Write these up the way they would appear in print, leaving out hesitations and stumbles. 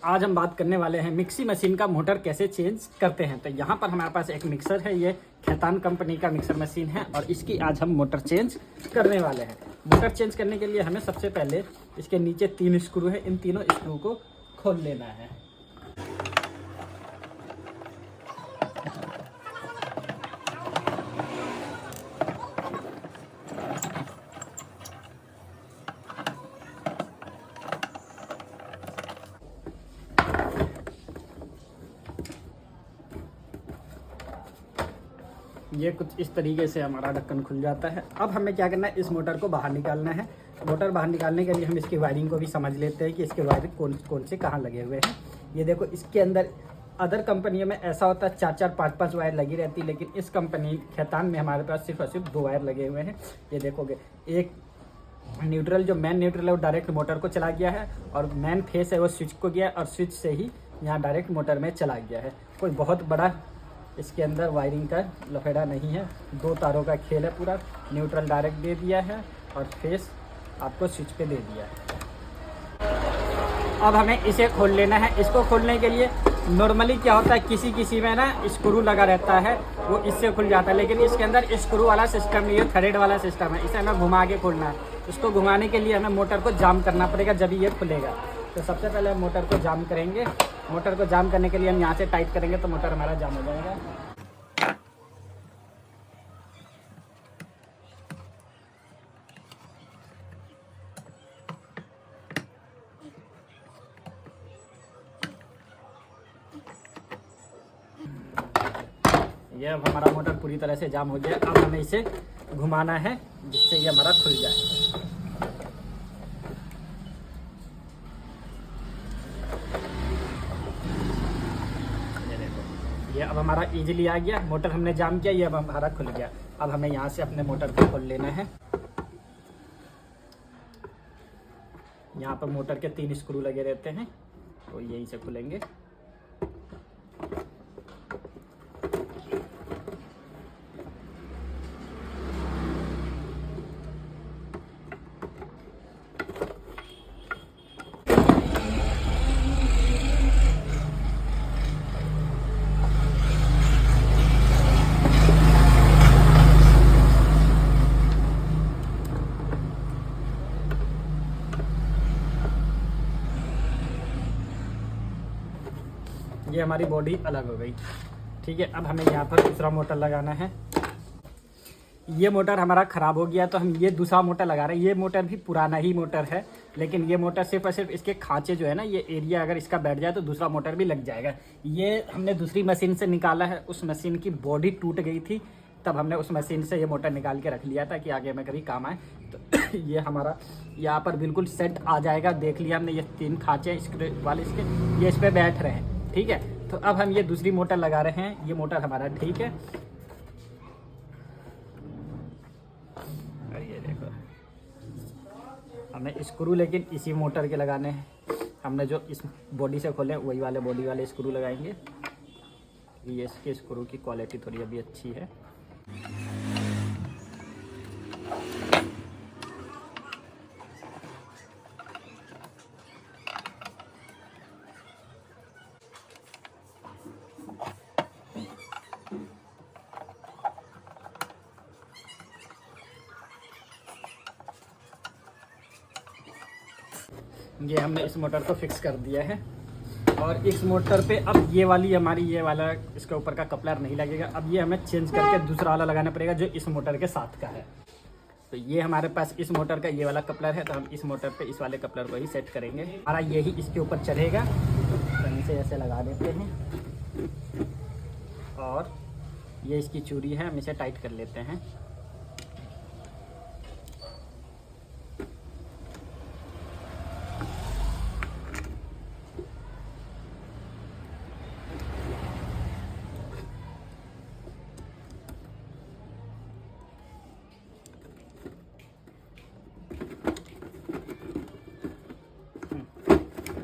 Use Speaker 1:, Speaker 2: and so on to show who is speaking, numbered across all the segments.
Speaker 1: आज हम बात करने वाले हैं मिक्सी मशीन का मोटर कैसे चेंज करते हैं। तो यहाँ पर हमारे पास एक मिक्सर है, ये खैतान कंपनी का मिक्सर मशीन है और इसकी आज हम मोटर चेंज करने वाले हैं। मोटर चेंज करने के लिए हमें सबसे पहले इसके नीचे 3 स्क्रू है, इन तीनों स्क्रू को खोल लेना है। ये कुछ इस तरीके से हमारा ढक्कन खुल जाता है। अब हमें क्या करना है, इस मोटर को बाहर निकालना है। मोटर बाहर निकालने के लिए हम इसकी वायरिंग को भी समझ लेते हैं कि इसके वायर कौन से कहाँ लगे हुए हैं। ये देखो, इसके अंदर अदर कंपनियों में ऐसा होता है 4-4, 5-5 वायर लगी रहती है, लेकिन इस कंपनी खैतान में हमारे पास सिर्फ और सिर्फ 2 वायर लगे हुए हैं। ये देखोगे, एक न्यूट्रल, जो मेन न्यूट्रल है वो डायरेक्ट मोटर को चला गया है और मेन फेस है वो स्विच को गया और स्विच से ही यहाँ डायरेक्ट मोटर में चला गया है। कोई बहुत बड़ा इसके अंदर वायरिंग का लफेड़ा नहीं है, 2 तारों का खेल है पूरा। न्यूट्रल डायरेक्ट दे दिया है और फेस आपको स्विच पे दे दिया है। अब हमें इसे खोल लेना है। इसको खोलने के लिए नॉर्मली क्या होता है, किसी में ना स्क्रू लगा रहता है, वो इससे खुल जाता है, लेकिन इसके अंदर स्क्रू वाला सिस्टम नहीं है, थ्रेड वाला सिस्टम है। इसे हमें घुमा के खोलना है। इसको घुमाने के लिए हमें मोटर को जाम करना पड़ेगा, जब ये खुलेगा। तो सबसे पहले हम मोटर को जाम करेंगे। मोटर को जाम करने के लिए हम यहाँ से टाइट करेंगे तो मोटर हमारा जाम हो जाएगा। ये अब हमारा मोटर पूरी तरह से जाम हो गया। अब हमें इसे घुमाना है जिससे ये हमारा खुल जाए। ये देखो, ये अब हमारा इजीली आ गया। मोटर हमने जाम किया, ये अब हमारा खुल गया। अब हमें यहाँ से अपने मोटर को खोल लेना है। यहाँ पर मोटर के 3 स्क्रू लगे रहते हैं, तो यहीं से खुलेंगे। ये हमारी बॉडी अलग हो गई। ठीक है, अब हमें यहाँ पर दूसरा मोटर लगाना है। ये मोटर हमारा ख़राब हो गया तो हम ये दूसरा मोटर लगा रहे हैं। ये मोटर भी पुराना ही मोटर है, लेकिन ये मोटर सिर्फ और सिर्फ इसके खांचे जो है ना, ये एरिया अगर इसका बैठ जाए तो दूसरा मोटर भी लग जाएगा। ये हमने दूसरी मशीन से निकाला है, उस मशीन की बॉडी टूट गई थी, तब हमने उस मशीन से ये मोटर निकाल के रख लिया था कि आगे में कभी काम आए। तो ये हमारा यहाँ पर बिल्कुल सेट आ जाएगा। देख लिया हमने, ये 3 खांचे स्क्रू वाले इसके, ये इस पर बैठ रहे हैं। ठीक है, तो अब हम ये दूसरी मोटर लगा रहे हैं। ये मोटर हमारा ठीक है। और ये देखो, हमें स्क्रू लेकिन इसी मोटर के लगाने हैं। हमने जो इस बॉडी से खोले वही वाले बॉडी वाले स्क्रू लगाएंगे। ये इसके स्क्रू की क्वालिटी थोड़ी अभी अच्छी है। ये हमने इस मोटर को फिक्स कर दिया है और इस मोटर पे अब ये वाली हमारी, ये वाला इसके ऊपर का कपलर नहीं लगेगा। अब ये हमें चेंज करके दूसरा वाला लगाना पड़ेगा जो इस मोटर के साथ का है। तो ये हमारे पास इस मोटर का ये वाला कपलर है, तो हम इस मोटर पे इस वाले कपलर को ही सेट करेंगे। हमारा यही इसके ऊपर चढ़ेगा, तो इसे ऐसे लगा देते हैं और ये इसकी चूड़ी है, हम इसे टाइट कर लेते हैं।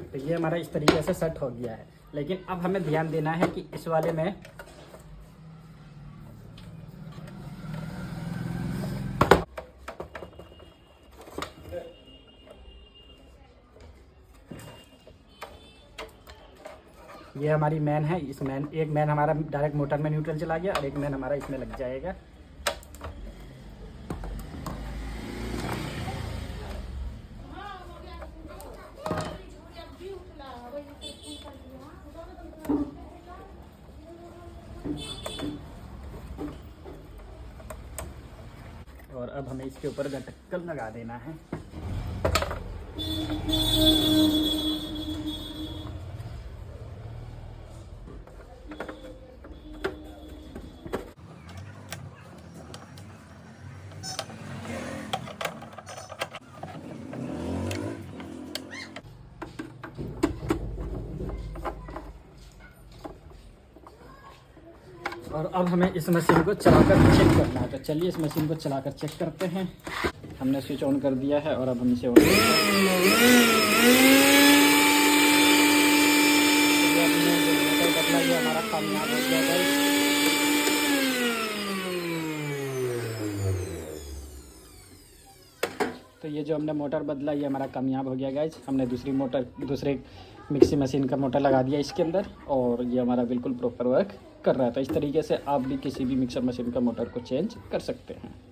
Speaker 1: तो ये हमारा इस तरीके से सेट हो गया है। लेकिन अब हमें ध्यान देना है कि इस वाले में ये हमारी मैन है। इस मैन एक मैन हमारा डायरेक्ट मोटर में न्यूट्रल चला गया और एक मैन हमारा इसमें लग जाएगा। और अब हमें इसके ऊपर ढक्कन लगा देना है। और अब हमें इस मशीन को चलाकर चेक करना है। तो चलिए इस मशीन को चलाकर चेक करते हैं। हमने स्विच ऑन कर दिया है और अब हम इसे ऑन बदला, ये हमारा कामयाब हो गया गाइस। तो ये जो हमने मोटर बदला ये हमारा कामयाब हो गया गाइस। हमने दूसरे मिक्सी मशीन का मोटर लगा दिया इसके अंदर और ये हमारा बिल्कुल प्रॉपर वर्क कर रहा था। इस तरीके से आप भी किसी भी मिक्सर मशीन का मोटर को चेंज कर सकते हैं।